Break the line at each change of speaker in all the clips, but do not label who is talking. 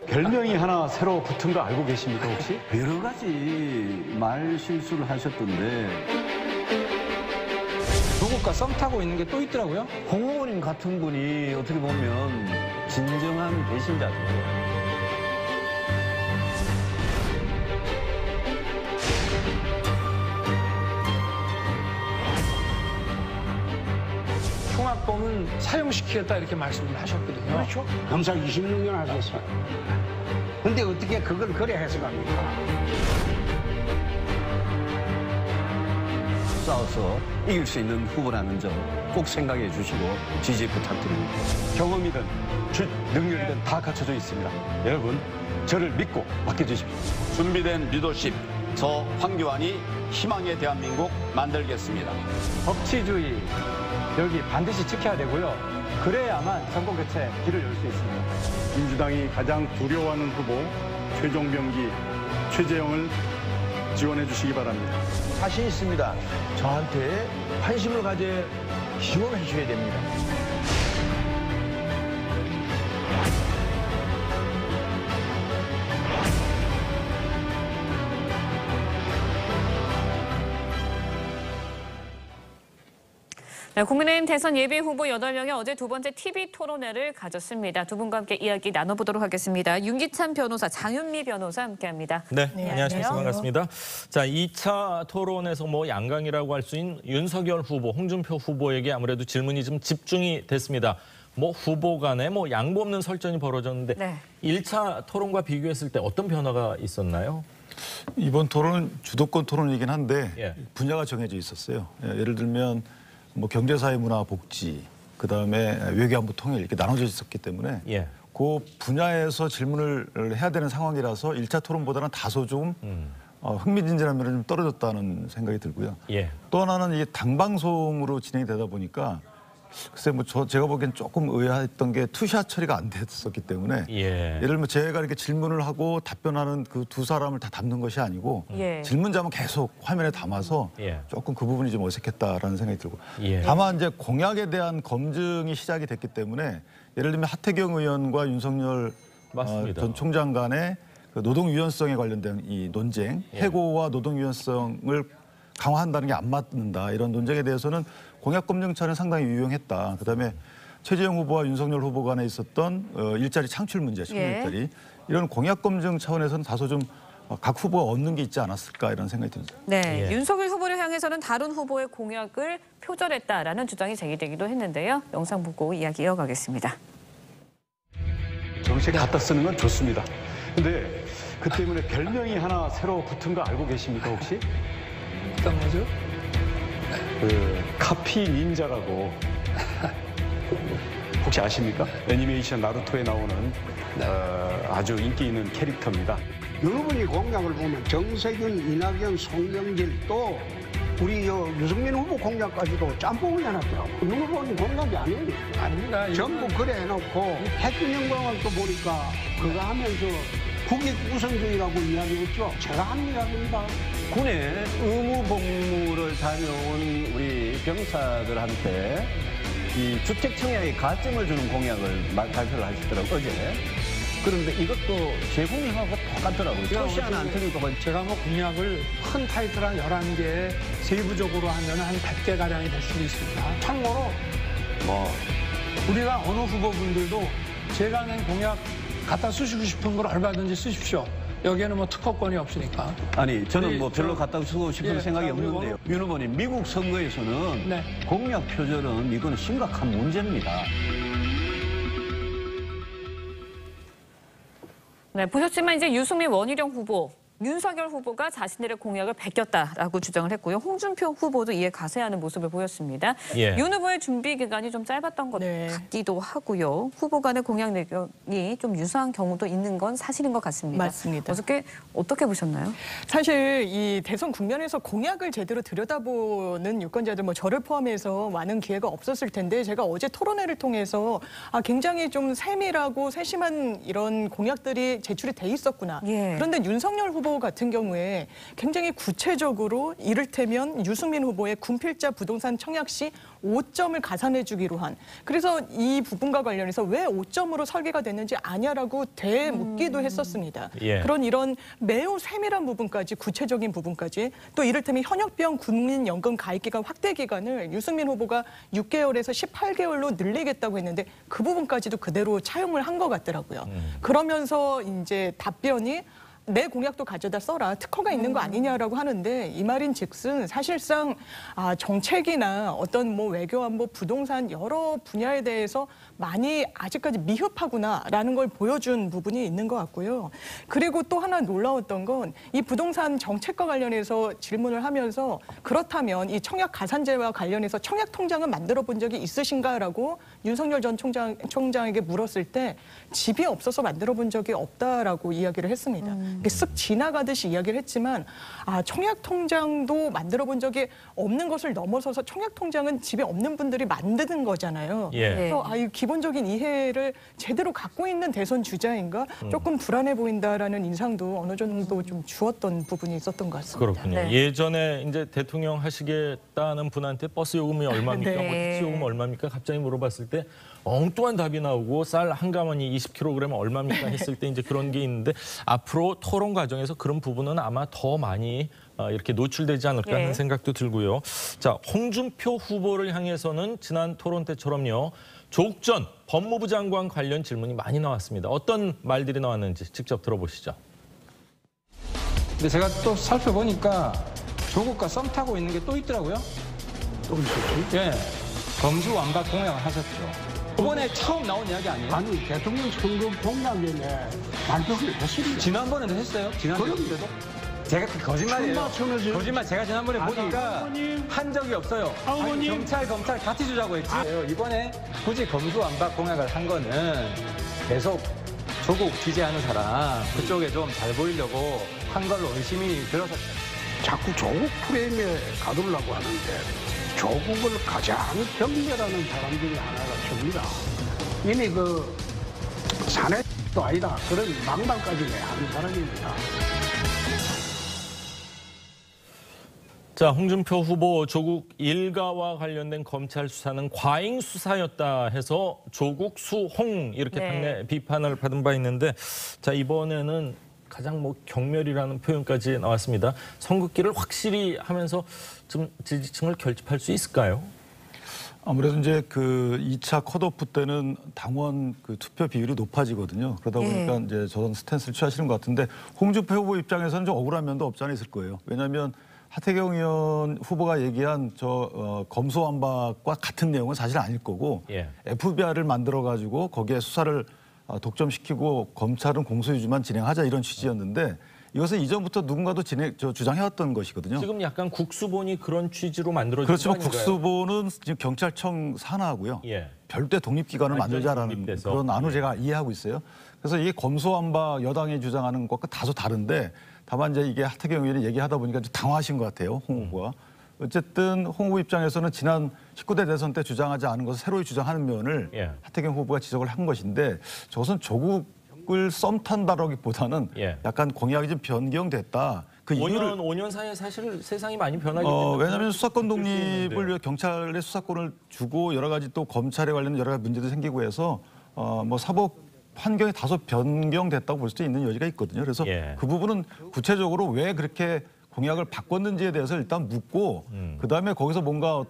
별명이 하나 새로 붙은 거 알고 계십니까, 혹시?
여러 가지 말 실수를 하셨던데
누구가 썸 타고 있는 게 또 있더라고요.
홍어원님 같은 분이 어떻게 보면 진정한 배신자죠.
흉악범은 사형시키겠다 이렇게 말씀을 하셨거든요.
그렇죠. 검사 26년 하셨어요. 근데 어떻게 그걸 그래 해석합니까?
싸워서 이길 수 있는 후보라는 점 꼭 생각해 주시고 지지 부탁드립니다.
경험이든 능력이든 다 갖춰져 있습니다. 여러분, 저를 믿고 맡겨주십시오.
준비된 리더십, 저 황교안이 희망의 대한민국 만들겠습니다.
법치주의, 여기 반드시 지켜야 되고요. 그래야만 선거교체 길을 열 수 있습니다.
민주당이 가장 두려워하는 후보 최종병기, 최재형을 지원해 주시기 바랍니다.
자신 있습니다. 저한테 관심을 가져 지원해 주셔야 됩니다.
네, 국민의힘 대선 예비 후보 8명이 어제 두 번째 TV 토론회를 가졌습니다. 두 분과 함께 이야기 나눠보도록 하겠습니다. 윤기찬 변호사, 장윤미 변호사 함께합니다.
네, 안녕하십니까. 반갑습니다. 자, 2차 토론에서 양강이라고 할 수 있는 윤석열 후보, 홍준표 후보에게 아무래도 질문이 좀 집중이 됐습니다. 후보 간에 양보 없는 설전이 벌어졌는데 1차 토론과 비교했을 때 어떤 변화가 있었나요?
이번 토론은 주도권 토론이긴 한데 분야가 정해져 있었어요. 예를 들면 경제사회 문화 복지, 그다음에 외교안보 통일 이렇게 나눠져 있었기 때문에 그 분야에서 질문을 해야 되는 상황이라서 1차 토론보다는 다소 좀 흥미진진한 면이 좀 떨어졌다는 생각이 들고요. 또 하나는 이게 당방송으로 진행이 되다 보니까 글쎄 제가 보기엔 조금 의아했던 게 투샷 처리가 안 됐었기 때문에 예를 들면 제가 이렇게 질문을 하고 답변하는 그 두 사람을 다 담는 것이 아니고 질문자만 계속 화면에 담아서 조금 그 부분이 좀 어색했다라는 생각이 들고 다만 이제 공약에 대한 검증이 시작이 됐기 때문에 예를 들면 하태경 의원과 윤석열 전 총장 간의 그 노동 유연성에 관련된 이 논쟁, 해고와 노동 유연성을 강화한다는 게 안 맞는다 이런 논쟁에 대해서는 공약 검증차는 상당히 유용했다. 그다음에 최재형 후보와 윤석열 후보 간에 있었던 일자리 창출 문제, 신규 일자리 이런 공약 검증 차원에서는 다소 좀 각 후보가 얻는 게 있지 않았을까 이런 생각이 듭니다.
네, 윤석열 후보를 향해서는 다른 후보의 공약을 표절했다라는 주장이 제기되기도 했는데요. 영상 보고 이야기 이어가겠습니다.
정책 갖다 쓰는 건 좋습니다. 근데 그 때문에 별명이 하나 새로 붙은 거 알고 계십니까, 혹시?
어떤 거죠?
카피 닌자라고 혹시 아십니까? 애니메이션 나루토에 나오는 아주 인기 있는 캐릭터입니다.
여러분이 공약을 보면 정세균, 이낙연, 송영길 또 우리 유승민 후보 공약까지도 짬뽕을 해놨더라고. 윤 후보는 공약이 아니에요.
아닙니다.
전부 그래 해놓고 핵균형 공약도 보니까 그거 하면서 국익 우선주의라고 이야기했죠. 제가 한 이야기입니다.
군에 의무 복무를 다녀온 우리 병사들한테 이 주택 청약에 가점을 주는 공약을 발표를 하시더라고요, 어제. 그런데 이것도 제 공약하고 똑같더라고요. 토시 하나 안 틀리고.
제가 공약을 큰 타이틀 한 11개 세부적으로 하면 한 100개가량이 될 수도 있습니다. 참고로 우리가 어느 후보분들도 제가 낸 공약 갖다 쓰시고 싶은 걸 얼마든지 쓰십시오. 여기에는 특허권이 없으니까.
아니, 저는 별로 갖다 쓰고 싶은 생각이 없는데요. 윤 후보님, 미국 선거에서는 공약 표절은 이건 심각한 문제입니다.
네, 보셨지만 이제 유승민 원희룡 후보, 윤석열 후보가 자신들의 공약을 베꼈다라고 주장을 했고요. 홍준표 후보도 이에 가세하는 모습을 보였습니다. 윤 후보의 준비 기간이 좀 짧았던 것 같기도 하고요. 후보 간의 공약 내용이 좀 유사한 경우도 있는 건 사실인 것 같습니다.
맞습니다.
어떻게 보셨나요?
사실 이 대선 국면에서 공약을 제대로 들여다보는 유권자들 저를 포함해서 많은 기회가 없었을 텐데 제가 어제 토론회를 통해서 굉장히 좀 세밀하고 세심한 이런 공약들이 제출이 돼 있었구나. 그런데 윤석열 후보 후보 같은 경우에 굉장히 구체적으로 이를테면 유승민 후보의 군필자 부동산 청약 시 5점을 가산해 주기로 한, 그래서 이 부분과 관련해서 왜 5점으로 설계가 됐는지 아냐라고 되묻기도 했었습니다. 그런 이런 매우 세밀한 부분까지, 구체적인 부분까지, 또 이를테면 현역병 국민연금 가입기간 확대 기간을 유승민 후보가 6개월에서 18개월로 늘리겠다고 했는데 그 부분까지도 그대로 차용을 한 것 같더라고요. 그러면서 이제 답변이 내 공약도 가져다 써라, 특허가 있는 거 아니냐라고 하는데, 이 말인즉슨 사실상 정책이나 어떤 뭐 외교안보, 부동산 여러 분야에 대해서 많이 아직까지 미흡하구나라는 걸 보여준 부분이 있는 것 같고요. 그리고 또 하나 놀라웠던 건 이 부동산 정책과 관련해서 질문을 하면서 그렇다면 이 청약 가산제와 관련해서 청약 통장은 만들어 본 적이 있으신가라고 윤석열 전 총장에게 물었을 때 집이 없어서 만들어 본 적이 없다라고 이야기를 했습니다. 쓱 지나가듯이 이야기를 했지만 청약 통장도 만들어 본 적이 없는 것을 넘어서서 청약 통장은 집에 없는 분들이 만드는 거잖아요. 그래서 이 기본적인 이해를 제대로 갖고 있는 대선 주자인가 조금 불안해 보인다라는 인상도 어느 정도 좀 주었던 부분이 있었던 것 같습니다.
그렇군요. 예전에 이제 대통령 하시겠다는 분한테 버스 요금이 얼마입니까? 뭐 택시 요금 얼마입니까? 갑자기 물어봤을 때 엉뚱한 답이 나오고 쌀 한 가마니 20kg 얼마입니까 했을 때 이제 그런 게 있는데, 앞으로 토론 과정에서 그런 부분은 아마 더 많이 이렇게 노출되지 않을까 하는 생각도 들고요. 자, 홍준표 후보를 향해서는 지난 토론 때처럼요, 조국 전 법무부 장관 관련 질문이 많이 나왔습니다. 어떤 말들이 나왔는지 직접 들어보시죠.
근데 제가 또 살펴보니까 조국과 썸 타고 있는 게 또 있더라고요.
또 있었지?
예, 검수완박 공약을 하셨죠. 이번에 처음 나온 이야기 아니에요?
아니, 대통령 선거 공약에 발표를 했습니다.
지난번에도 했어요. 지난번에도. 제가 그 거짓말이에요. 거짓말. 제가 지난번에 보니까 한 적이 없어요. 아니, 경찰, 검찰 같이 주자고 했지. 이번에 굳이 검수완박 공약을 한 거는 계속 조국 지지하는 사람 그쪽에 좀 잘 보이려고 한 걸로 의심이 들어서.
자꾸 조국 프레임에 가두려고 하는데 조국을 가장 경멸하는 사람 중에 하나가 접니다. 이미 그 사내도 아니다. 그런 망발까지 하는 사람입니다.
자, 홍준표 후보 조국 일가와 관련된 검찰 수사는 과잉 수사였다 해서 조국 수홍 이렇게 당내 비판을 받은 바 있는데, 자, 이번에는 가장 경멸이라는 표현까지 나왔습니다. 선긋기를 확실히 하면서 좀 지지층을 결집할 수 있을까요?
아무래도 이제 그 2차 컷오프 때는 당원 그 투표 비율이 높아지거든요. 그러다 보니까 이제 저런 스탠스를 취하시는 것 같은데, 홍준표 후보 입장에서는 좀 억울한 면도 없지 않아 있을 거예요. 왜냐하면 하태경 의원 후보가 얘기한 검수완박과 같은 내용은 사실 아닐 거고, FBI를 만들어가지고 거기에 수사를 독점시키고 검찰은 공소유지만 진행하자, 이런 취지였는데 이것은 이전부터 누군가도 주장해왔던 것이거든요.
지금 약간 국수본이 그런 취지로 만들어진 거 아닌가요?
그렇지만 국수본은 지금 경찰청 산하고요. 별도의 독립기관을 만들자라는 그런 안을 제가 이해하고 있어요. 그래서 이게 검수완박 여당이 주장하는 것과 다소 다른데, 다만 이제 이게 하태경 의원이 얘기하다 보니까 좀 당황하신 것 같아요, 홍 후보가. 어쨌든 홍 후보 입장에서는 지난 19대 대선 때 주장하지 않은 것을 새로이 주장하는 면을 하태경 후보가 지적을 한 것인데, 저것은 조국을 썸 탄다라기보다는 약간 공약이 좀 변경됐다. 그
5년 사이에 사실 세상이 많이 변하기 때문에.
왜냐하면 수사권 독립을 위해 경찰에 수사권을 주고 여러 가지 또 검찰에 관련된 여러 가지 문제도 생기고 해서 사법 환경이 다소 변경됐다고 볼 수도 있는 여지가 있거든요. 그래서 그 부분은 구체적으로 왜 그렇게 공약을 바꿨는지에 대해서 일단 묻고, 그다음에 거기서 뭔가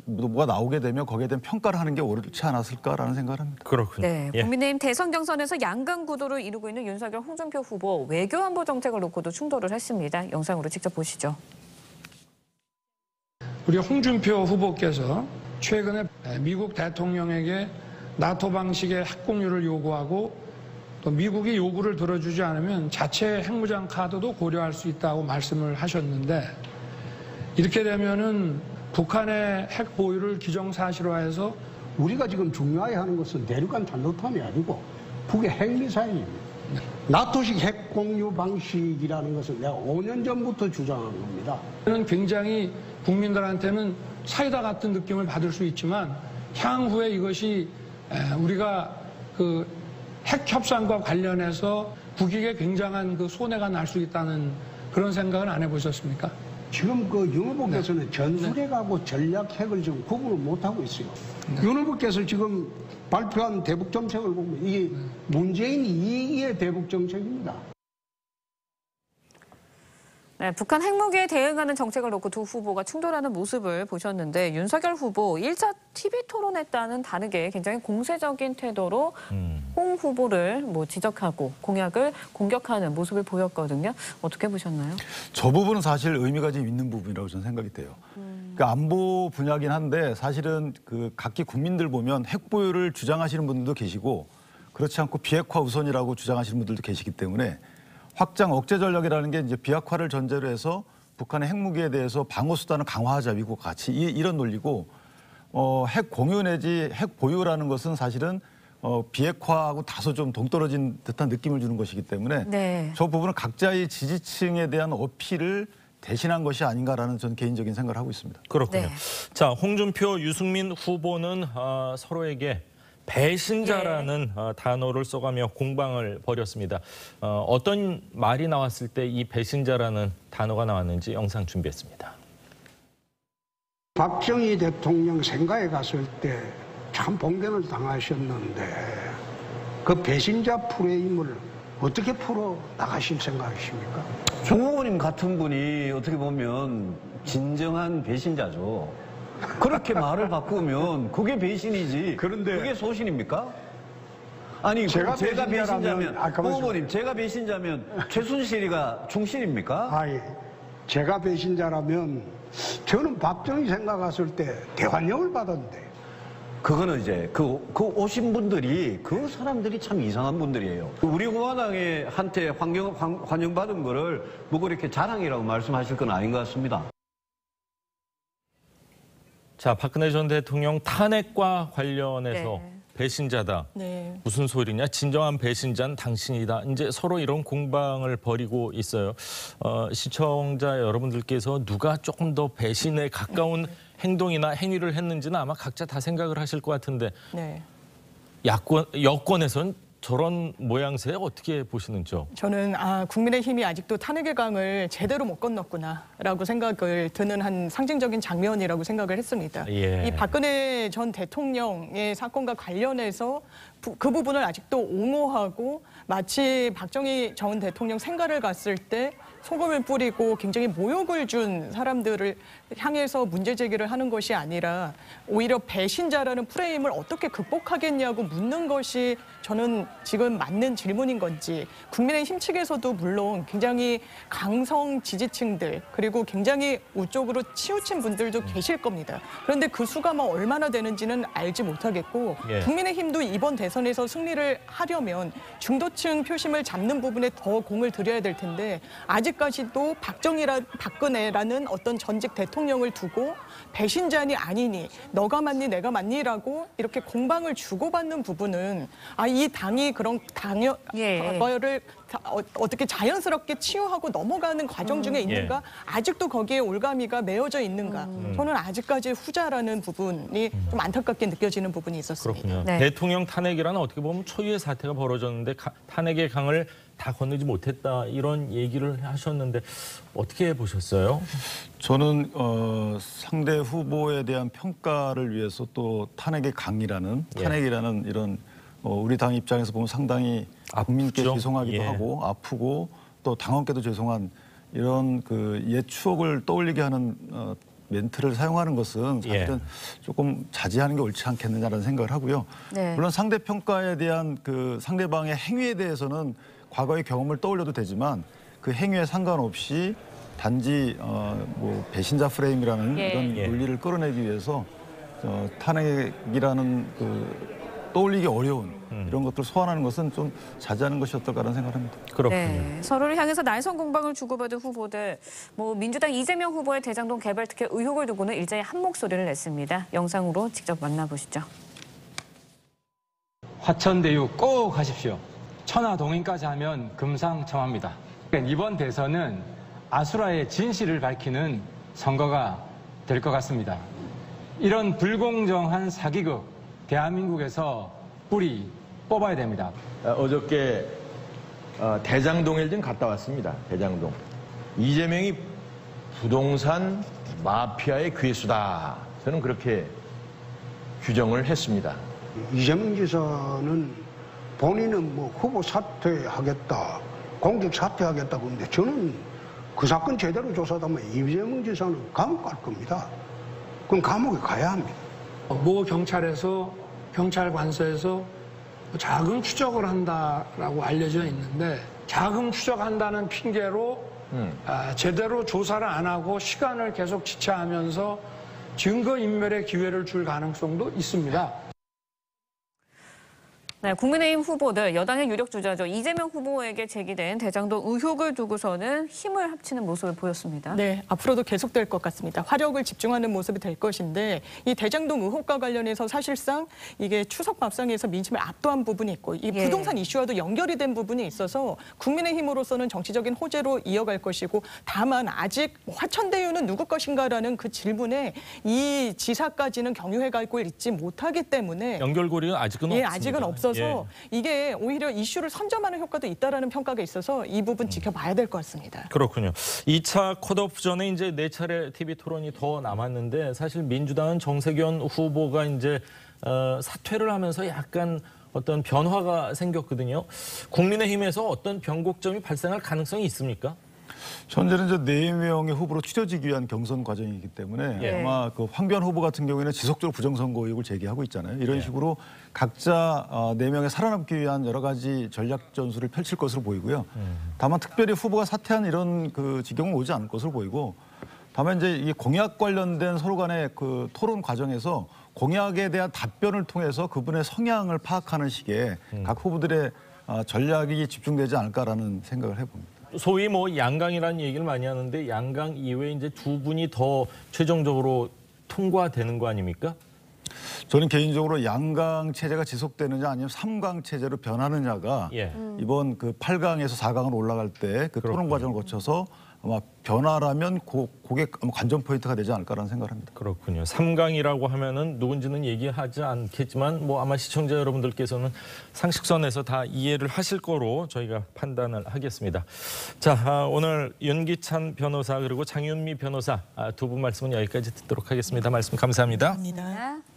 뭐가 나오게 되면 거기에 대한 평가를 하는 게 옳지 않았을까라는 생각을 합니다.
그렇군요.
네, 국민의힘 대선 경선에서 양강 구도를 이루고 있는 윤석열, 홍준표 후보 외교안보 정책을 놓고도 충돌을 했습니다. 영상으로 직접 보시죠.
우리 홍준표 후보께서 최근에 미국 대통령에게 나토 방식의 핵공유를 요구하고, 또 미국이 요구를 들어주지 않으면 자체 핵무장 카드도 고려할 수 있다고 말씀을 하셨는데, 이렇게 되면은 북한의 핵 보유를 기정사실화해서
우리가 지금 중요하게 하는 것은 대륙간 탄도탄이 아니고 북의 핵미사일입니다. 나토식 핵 공유 방식이라는 것은 내가 5년 전부터 주장한 겁니다.
굉장히 국민들한테는 사이다 같은 느낌을 받을 수 있지만, 향후에 이것이 우리가 핵 협상과 관련해서 국익에 굉장한 그 손해가 날 수 있다는 그런 생각은 안 해보셨습니까?
지금 그 윤 후보께서는 전술핵하고 전략핵을 지금 구분을 못하고 있어요. 윤 후보께서 지금 발표한 대북 정책을 보면 이게 문재인 이익의 대북 정책입니다.
네, 북한 핵무기에 대응하는 정책을 놓고 두 후보가 충돌하는 모습을 보셨는데 윤석열 후보 1차 TV토론회와는 다르게 굉장히 공세적인 태도로 홍 후보를 지적하고 공약을 공격하는 모습을 보였거든요. 어떻게 보셨나요?
저 부분은 사실 의미가 좀 있는 부분이라고 저는 생각이 돼요. 그러니까 안보 분야긴 한데 사실은 그 각기 국민들 보면 핵 보유를 주장하시는 분들도 계시고 그렇지 않고 비핵화 우선이라고 주장하시는 분들도 계시기 때문에 확장 억제 전략이라는 게 이제 비핵화를 전제로 해서 북한의 핵무기에 대해서 방어 수단을 강화하자 미국과 같이 이런 논리고 핵 공유 내지 핵 보유라는 것은 사실은 비핵화하고 다소 좀 동떨어진 듯한 느낌을 주는 것이기 때문에
네.
저 부분은 각자의 지지층에 대한 어필을 대신한 것이 아닌가라는 저는 개인적인 생각을 하고 있습니다.
그렇군요.
네.
자, 홍준표, 유승민 후보는 서로에게 배신자라는 단어를 써가며 공방을 벌였습니다. 어떤 말이 나왔을 때 이 배신자라는 단어가 나왔는지 영상 준비했습니다.
박정희 대통령 생가에 갔을 때 참 봉변을 당하셨는데 그 배신자 프레임을 어떻게 풀어 나가실 생각이십니까?
정 후보님 같은 분이 어떻게 보면 진정한 배신자죠. 그렇게 말을 바꾸면 그게 배신이지.
그런데
그게 소신입니까? 아니 제가 배신자면 후보님 제가 배신자면 최순실이가 충실입니까?
예. 제가 배신자라면 저는 박정희 생가 갔을 때 대환영을 받았는데.
그거는 이제 그 오신 분들이 그 사람들이 참 이상한 분들이에요. 우리 공화당에 한테 환영받은 거를 뭐 그렇게 자랑이라고 말씀하실 건 아닌 것 같습니다.
자, 박근혜 전 대통령 탄핵과 관련해서 배신자다.
네.
무슨 소리냐? 진정한 배신자는 당신이다. 이제 서로 이런 공방을 벌이고 있어요. 시청자 여러분들께서 누가 조금 더 배신에 가까운 행동이나 행위를 했는지는 아마 각자 다 생각을 하실 것 같은데
네.
여권에선 저런 모양새 어떻게 보시는지요?
저는 국민의힘이 아직도 탄핵의 강을 제대로 못 건넜구나라고 생각을 드는 한 상징적인 장면이라고 생각을 했습니다.
예.
이 박근혜 전 대통령의 사건과 관련해서 그 부분을 아직도 옹호하고 마치 박정희 전 대통령 생가를 갔을 때 소금을 뿌리고 굉장히 모욕을 준 사람들을 향해서 문제 제기를 하는 것이 아니라 오히려 배신자라는 프레임을 어떻게 극복하겠냐고 묻는 것이 저는 지금 맞는 질문인 건지 국민의힘 측에서도 물론 굉장히 강성 지지층들 그리고 굉장히 우쪽으로 치우친 분들도 계실 겁니다. 그런데 그 수가 얼마나 되는지는 알지 못하겠고 국민의힘도 이번 대선에서 승리를 하려면 중도층 표심을 잡는 부분에 더 공을 들여야 될 텐데 아직까지도 박근혜라는 어떤 전직 대통령을 두고 배신자니 아니니 너가 맞니 내가 맞니라고 이렇게 공방을 주고받는 부분은 이 당이 그런 과거를 어떻게 자연스럽게 치유하고 넘어가는 과정 중에 있는가? 아직도 거기에 올가미가 매어져 있는가? 저는 아직까지 후자라는 부분이 좀 안타깝게 느껴지는 부분이 있었습니다.
그렇군요.
네.
대통령 탄핵이라는 어떻게 보면 초유의 사태가 벌어졌는데 탄핵의 강을 다 건너지 못했다 이런 얘기를 하셨는데 어떻게 보셨어요?
저는 상대 후보에 대한 평가를 위해서 또 탄핵의 강이라는 탄핵이라는 이런 우리 당 입장에서 보면 상당히 국민께 죄송하기도 하고 아프고 또 당원께도 죄송한 이런 그 옛 추억을 떠올리게 하는 멘트를 사용하는 것은 사실은 조금 자제하는 게 옳지 않겠느냐라는 생각을 하고요. 물론 상대 평가에 대한 그 상대방의 행위에 대해서는 과거의 경험을 떠올려도 되지만 그 행위에 상관없이 단지 배신자 프레임이라는 이런 논리를 끌어내기 위해서 탄핵이라는 그 떠올리기 어려운 이런 것들을 소환하는 것은 좀 자제하는 것이 어떨까라는 생각을 합니다.
그렇군요.
네, 서로를 향해서 날선 공방을 주고받은 후보들, 민주당 이재명 후보의 대장동 개발 특혜 의혹을 두고는 일제히 한 목소리를 냈습니다. 영상으로 직접 만나보시죠.
화천대유 꼭 하십시오. 천하동인까지 하면 금상첨화입니다. 이번 대선은 아수라의 진실을 밝히는 선거가 될 것 같습니다. 이런 불공정한 사기극 대한민국에서 뿌리 뽑아야 됩니다.
어저께 대장동에 좀 갔다 왔습니다. 대장동. 이재명이 부동산 마피아의 괴수다. 저는 그렇게 규정을 했습니다.
이재명 지사는 본인은 뭐 후보 사퇴하겠다, 공직 사퇴하겠다 그러는데 저는 그 사건 제대로 조사하면 이재명 지사는 감옥 갈 겁니다. 그럼 감옥에 가야 합니다.
모 경찰에서 경찰 관서에서 자금 추적을 한다라고 알려져 있는데 자금 추적한다는 핑계로 제대로 조사를 안 하고 시간을 계속 지체하면서 증거인멸의 기회를 줄 가능성도 있습니다.
네, 국민의힘 후보들 여당의 유력 주자죠. 이재명 후보에게 제기된 대장동 의혹을 두고서는 힘을 합치는 모습을 보였습니다.
네, 앞으로도 계속될 것 같습니다. 화력을 집중하는 모습이 될 것인데 이 대장동 의혹과 관련해서 사실상 이게 추석 밥상에서 민심을 압도한 부분이 있고 이 부동산 이슈와도 연결이 된 부분이 있어서 국민의힘으로서는 정치적인 호재로 이어갈 것이고 다만 아직 화천대유는 누구 것인가라는 그 질문에 이 지사까지는 경유해가고 있지 못하기 때문에
연결고리가 아직은 없습니다.
아직은 없어서 이게 오히려 이슈를 선점하는 효과도 있다라는 평가가 있어서 이 부분 지켜봐야 될 것 같습니다.
그렇군요. 2차 컷오프 전에 이제 4차례 TV 토론이 더 남았는데 사실 민주당은 정세균 후보가 이제 사퇴를 하면서 약간 어떤 변화가 생겼거든요. 국민의힘에서 어떤 변곡점이 발생할 가능성이 있습니까?
현재는 이제 4명의 후보로 추려지기 위한 경선 과정이기 때문에 아마 그 황교안 후보 같은 경우에는 지속적으로 부정선거 의혹을 제기하고 있잖아요. 이런 식으로 각자 4명의 살아남기 위한 여러 가지 전략 전술을 펼칠 것으로 보이고요. 다만 특별히 후보가 사퇴한 이런 그 지경은 오지 않을 것으로 보이고 다만 이제 이 공약 관련된 서로 간의 그 토론 과정에서 공약에 대한 답변을 통해서 그분의 성향을 파악하는 식의 각 후보들의 전략이 집중되지 않을까라는 생각을 해봅니다.
소위 뭐 양강이라는 얘기를 많이 하는데 양강 이외에 이제 두 분이 더 최종적으로 통과되는 거 아닙니까?
저는 개인적으로 양강 체제가 지속되느냐 아니면 3강 체제로 변하느냐가 이번 그 8강에서 4강으로 올라갈 때 그 토론 과정을 거쳐서 아마 변화라면 그게 관전 포인트가 되지 않을까라는 생각을 합니다.
그렇군요. 3강이라고 하면은 누군지는 얘기하지 않겠지만 뭐 아마 시청자 여러분들께서는 상식선에서 다 이해를 하실 거로 저희가 판단을 하겠습니다. 자, 오늘 윤기찬 변호사 그리고 장윤미 변호사 두 분 말씀은 여기까지 듣도록 하겠습니다. 말씀 감사합니다.
감사합니다.